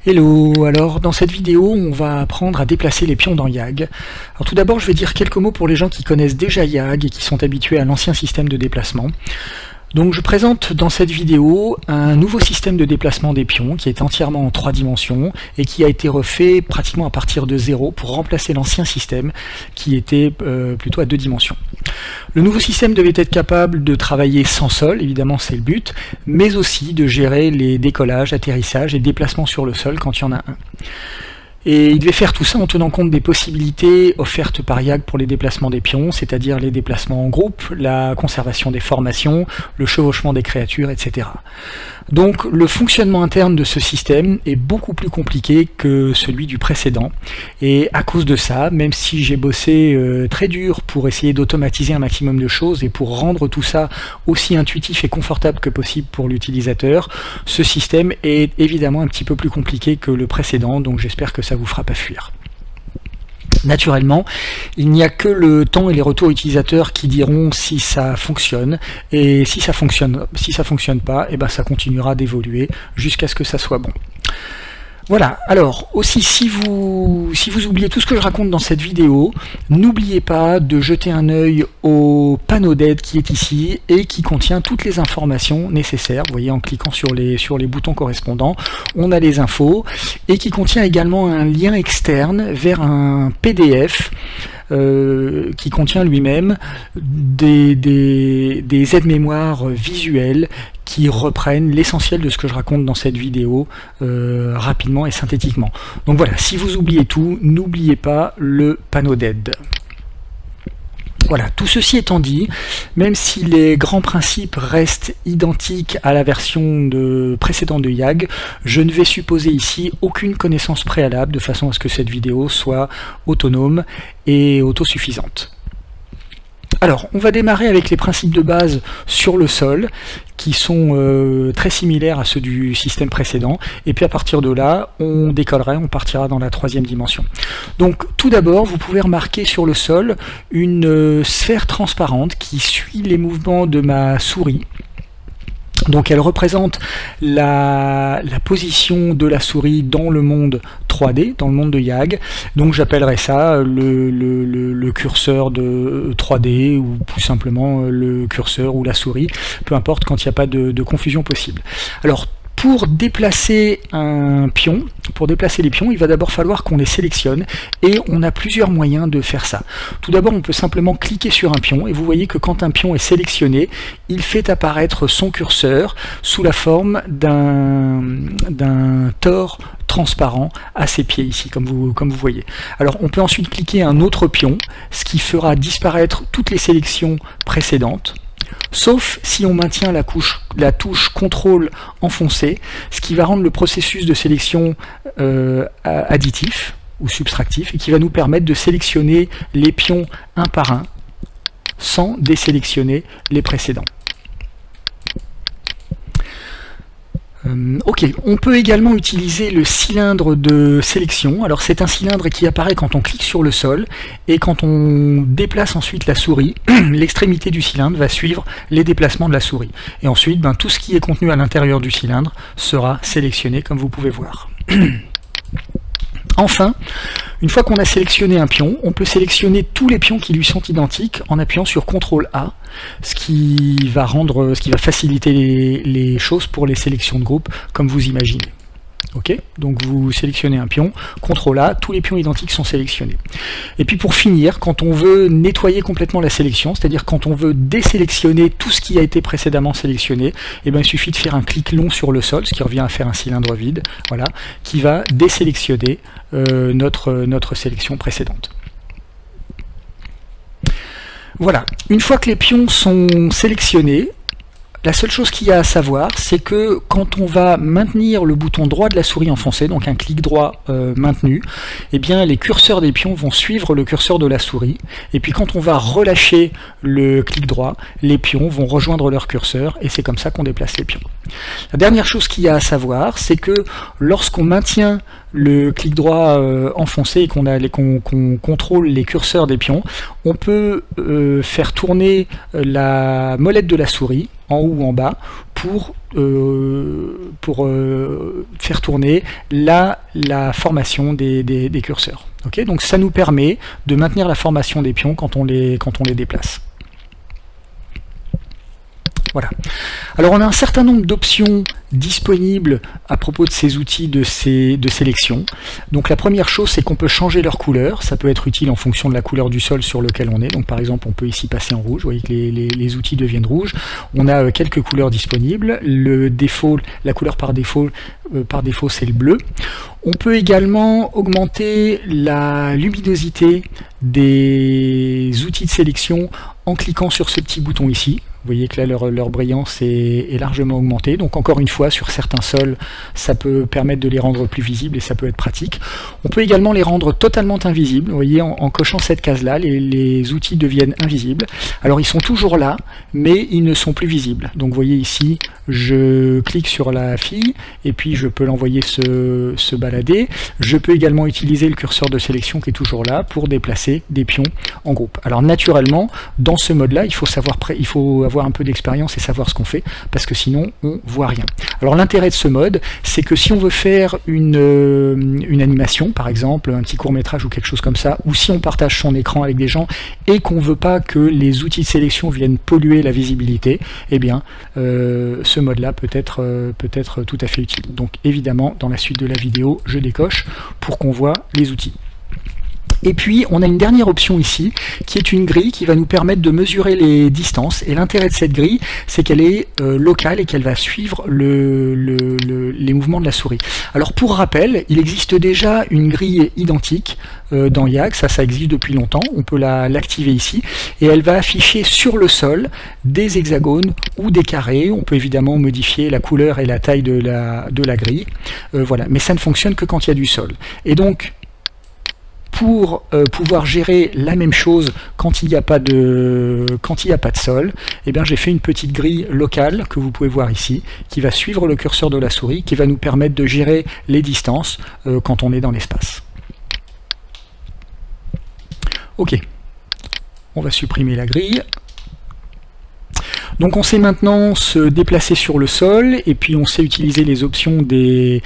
Hello, alors dans cette vidéo on va apprendre à déplacer les pions dans YAG. Alors tout d'abord je vais dire quelques mots pour les gens qui connaissent déjà YAG et qui sont habitués à l'ancien système de déplacement. Donc je présente dans cette vidéo un nouveau système de déplacement des pions qui est entièrement en 3 dimensions et qui a été refait pratiquement à partir de 0 pour remplacer l'ancien système qui était plutôt à 2 dimensions. Le nouveau système devait être capable de travailler sans sol, évidemment c'est le but, mais aussi de gérer les décollages, atterrissages et déplacements sur le sol quand il y en a un. Et il devait faire tout ça en tenant compte des possibilités offertes par YAG pour les déplacements des pions, c'est-à-dire les déplacements en groupe, la conservation des formations, le chevauchement des créatures, etc. Donc le fonctionnement interne de ce système est beaucoup plus compliqué que celui du précédent, et à cause de ça, même si j'ai bossé très dur pour essayer d'automatiser un maximum de choses et pour rendre tout ça aussi intuitif et confortable que possible pour l'utilisateur, ce système est évidemment un petit peu plus compliqué que le précédent, donc j'espère que ça vous fera pas fuir. Naturellement, il n'y a que le temps et les retours utilisateurs qui diront si ça fonctionne, et si ça fonctionne pas, et ben ça continuera d'évoluer jusqu'à ce que ça soit bon. Voilà, alors aussi si vous oubliez tout ce que je raconte dans cette vidéo, n'oubliez pas de jeter un œil au panneau d'aide qui est ici et qui contient toutes les informations nécessaires. Vous voyez, en cliquant sur les boutons correspondants, on a les infos, et qui contient également un lien externe vers un PDF qui contient lui-même des aides-mémoires visuelles qui reprennent l'essentiel de ce que je raconte dans cette vidéo rapidement et synthétiquement. Donc voilà, si vous oubliez tout, n'oubliez pas le panneau d'aide. Voilà, tout ceci étant dit, même si les grands principes restent identiques à la version précédente de YAG, je ne vais supposer ici aucune connaissance préalable de façon à ce que cette vidéo soit autonome et autosuffisante. Alors, on va démarrer avec les principes de base sur le sol, qui sont très similaires à ceux du système précédent, et puis à partir de là, on décollera, on partira dans la 3e dimension. Donc, tout d'abord, vous pouvez remarquer sur le sol une sphère transparente qui suit les mouvements de ma souris. Donc elle représente la position de la souris dans le monde 3D, dans le monde de YAG. Donc j'appellerai ça le curseur de 3D, ou plus simplement le curseur ou la souris, peu importe, quand il n'y a pas de confusion possible. Alors pour déplacer un pion, pour déplacer les pions, il va d'abord falloir qu'on les sélectionne, et on a plusieurs moyens de faire ça. Tout d'abord, on peut simplement cliquer sur un pion, et vous voyez que quand un pion est sélectionné, il fait apparaître son curseur sous la forme d'un tore transparent à ses pieds ici, comme vous voyez. Alors on peut ensuite cliquer un autre pion, ce qui fera disparaître toutes les sélections précédentes, sauf si on maintient la touche CTRL enfoncée, ce qui va rendre le processus de sélection additif ou subtractif, et qui va nous permettre de sélectionner les pions un par un sans désélectionner les précédents. Ok, on peut également utiliser le cylindre de sélection. Alors c'est un cylindre qui apparaît quand on clique sur le sol, et quand on déplace ensuite la souris, l'extrémité du cylindre va suivre les déplacements de la souris. Et ensuite, tout ce qui est contenu à l'intérieur du cylindre sera sélectionné, comme vous pouvez voir. Enfin, une fois qu'on a sélectionné un pion, on peut sélectionner tous les pions qui lui sont identiques en appuyant sur CTRL A, ce qui va faciliter les choses pour les sélections de groupe, comme vous imaginez. Ok, donc vous sélectionnez un pion, CTRL A, tous les pions identiques sont sélectionnés. Et puis pour finir, quand on veut nettoyer complètement la sélection, c'est-à-dire quand on veut désélectionner tout ce qui a été précédemment sélectionné, il suffit de faire un clic long sur le sol, ce qui revient à faire un cylindre vide, voilà, qui va désélectionner notre sélection précédente. Voilà, une fois que les pions sont sélectionnés, la seule chose qu'il y a à savoir, c'est que quand on va maintenir le bouton droit de la souris enfoncé, donc un clic droit maintenu, eh bien les curseurs des pions vont suivre le curseur de la souris, et puis quand on va relâcher le clic droit, les pions vont rejoindre leur curseur, et c'est comme ça qu'on déplace les pions. La dernière chose qu'il y a à savoir, c'est que lorsqu'on maintient le clic droit enfoncé et qu'on contrôle les curseurs des pions, on peut faire tourner la molette de la souris en haut ou en bas pour faire tourner la formation des curseurs. Okay, donc ça nous permet de maintenir la formation des pions quand on les déplace. Voilà. Alors on a un certain nombre d'options disponibles à propos de ces outils de sélection. Donc la première chose, c'est qu'on peut changer leur couleur. Ça peut être utile en fonction de la couleur du sol sur lequel on est. Donc par exemple, on peut ici passer en rouge. Vous voyez que les outils deviennent rouges. On a quelques couleurs disponibles. Le défaut, la couleur par défaut, c'est le bleu. On peut également augmenter la luminosité des outils de sélection en cliquant sur ce petit bouton ici. Vous voyez que là, leur brillance est largement augmentée. Donc encore une fois, sur certains sols, ça peut permettre de les rendre plus visibles et ça peut être pratique. On peut également les rendre totalement invisibles. Vous voyez, en cochant cette case-là, les outils deviennent invisibles. Alors ils sont toujours là, mais ils ne sont plus visibles. Donc vous voyez ici, je clique sur la fille et puis je peux l'envoyer se balader. Je peux également utiliser le curseur de sélection qui est toujours là pour déplacer des pions en groupe. Alors naturellement, dans ce mode-là, il faut avoir un peu d'expérience et savoir ce qu'on fait, parce que sinon on voit rien. Alors l'intérêt de ce mode, c'est que si on veut faire une animation, par exemple un petit court-métrage ou quelque chose comme ça, ou si on partage son écran avec des gens et qu'on ne veut pas que les outils de sélection viennent polluer la visibilité, eh bien ce mode-là peut être tout à fait utile. Donc évidemment, dans la suite de la vidéo, je décoche pour qu'on voit les outils. Et puis, on a une dernière option ici, qui est une grille qui va nous permettre de mesurer les distances. Et l'intérêt de cette grille, c'est qu'elle est locale et qu'elle va suivre les mouvements de la souris. Alors, pour rappel, il existe déjà une grille identique dans YAG, ça existe depuis longtemps. On peut l'activer ici, et elle va afficher sur le sol des hexagones ou des carrés. On peut évidemment modifier la couleur et la taille de la grille. Voilà, mais ça ne fonctionne que quand il y a du sol. Et donc, pour pouvoir gérer la même chose quand il n'y a pas de sol, eh bien j'ai fait une petite grille locale que vous pouvez voir ici, qui va suivre le curseur de la souris, qui va nous permettre de gérer les distances quand on est dans l'espace. Ok, on va supprimer la grille. Donc on sait maintenant se déplacer sur le sol et puis on sait utiliser les options des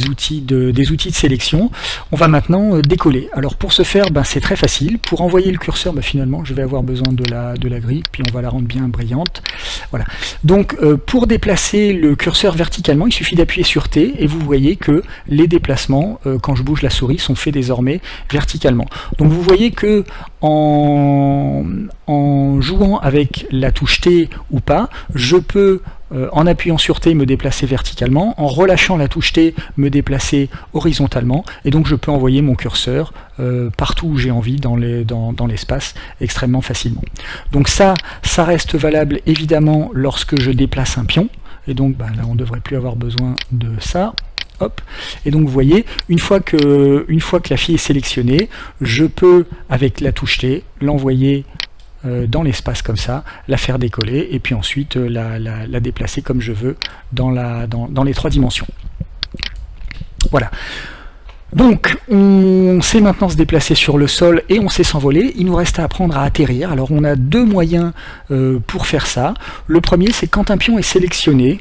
outils de sélection. On va maintenant décoller. Alors pour ce faire, c'est très facile. Pour envoyer le curseur, finalement je vais avoir besoin de la grille, puis on va la rendre bien brillante. Voilà. Donc pour déplacer le curseur verticalement, il suffit d'appuyer sur T et vous voyez que les déplacements, quand je bouge la souris, sont faits désormais verticalement. Donc vous voyez que en jouant avec la touche T ou pas, je peux en appuyant sur T me déplacer verticalement, en relâchant la touche T me déplacer horizontalement, et donc je peux envoyer mon curseur partout où j'ai envie dans l'espace extrêmement facilement. Donc ça reste valable évidemment lorsque je déplace un pion, et donc là on ne devrait plus avoir besoin de ça. Hop. Et donc vous voyez, une fois que la fille est sélectionnée, je peux avec la touche T l'envoyer dans l'espace comme ça, la faire décoller et puis ensuite la déplacer comme je veux dans les 3 dimensions. Voilà. Donc on sait maintenant se déplacer sur le sol et on sait s'envoler. Il nous reste à apprendre à atterrir. Alors on a 2 moyens pour faire ça. Le premier, c'est quand un pion est sélectionné.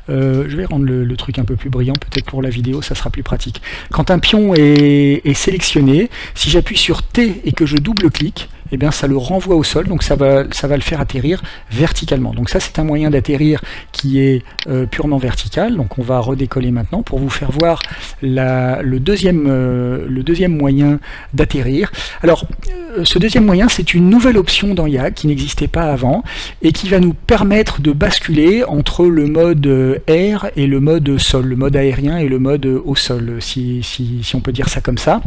Je vais rendre le truc un peu plus brillant, peut-être pour la vidéo, ça sera plus pratique. Quand un pion est sélectionné, si j'appuie sur T et que je double-clique, eh bien ça le renvoie au sol, donc ça va le faire atterrir verticalement. Donc ça c'est un moyen d'atterrir qui est purement vertical. Donc on va redécoller maintenant pour vous faire voir le deuxième moyen d'atterrir. Alors ce deuxième moyen, c'est une nouvelle option dans YAG qui n'existait pas avant et qui va nous permettre de basculer entre le mode air et le mode sol, le mode aérien et le mode au sol, si on peut dire ça comme ça.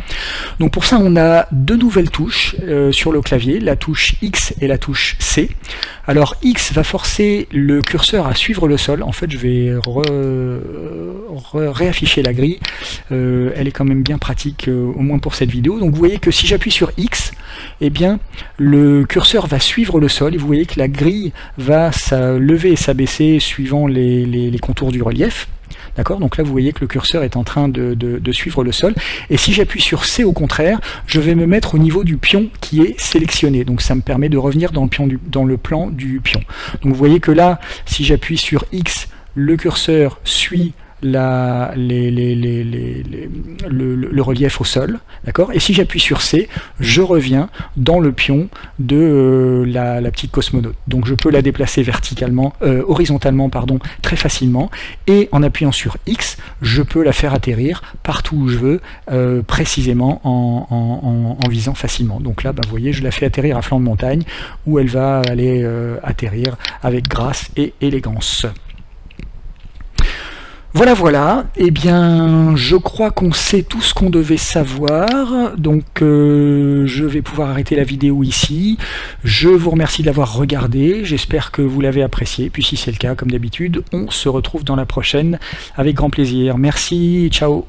Donc pour ça on a 2 nouvelles touches sur le clavier, la touche X et la touche C. Alors X va forcer le curseur à suivre le sol. En fait je vais réafficher la grille, elle est quand même bien pratique au moins pour cette vidéo. Donc vous voyez que si j'appuie sur X, eh bien le curseur va suivre le sol et vous voyez que la grille va se lever et s'abaisser suivant les contours du relief. D'accord? Donc là, vous voyez que le curseur est en train de suivre le sol. Et si j'appuie sur C au contraire, je vais me mettre au niveau du pion qui est sélectionné. Donc ça me permet de revenir dans le plan du pion. Donc vous voyez que là, si j'appuie sur X, le curseur suit le relief au sol, d'accord. Et si j'appuie sur C, je reviens dans le pion de la petite cosmonaute. Donc je peux la déplacer horizontalement, très facilement. Et en appuyant sur X, je peux la faire atterrir partout où je veux, précisément en visant facilement. Donc là, vous voyez, je la fais atterrir à flanc de montagne, où elle va aller atterrir avec grâce et élégance. Voilà, eh bien je crois qu'on sait tout ce qu'on devait savoir, donc je vais pouvoir arrêter la vidéo ici. Je vous remercie d'avoir regardé, j'espère que vous l'avez apprécié, puis si c'est le cas, comme d'habitude, on se retrouve dans la prochaine avec grand plaisir. Merci, ciao.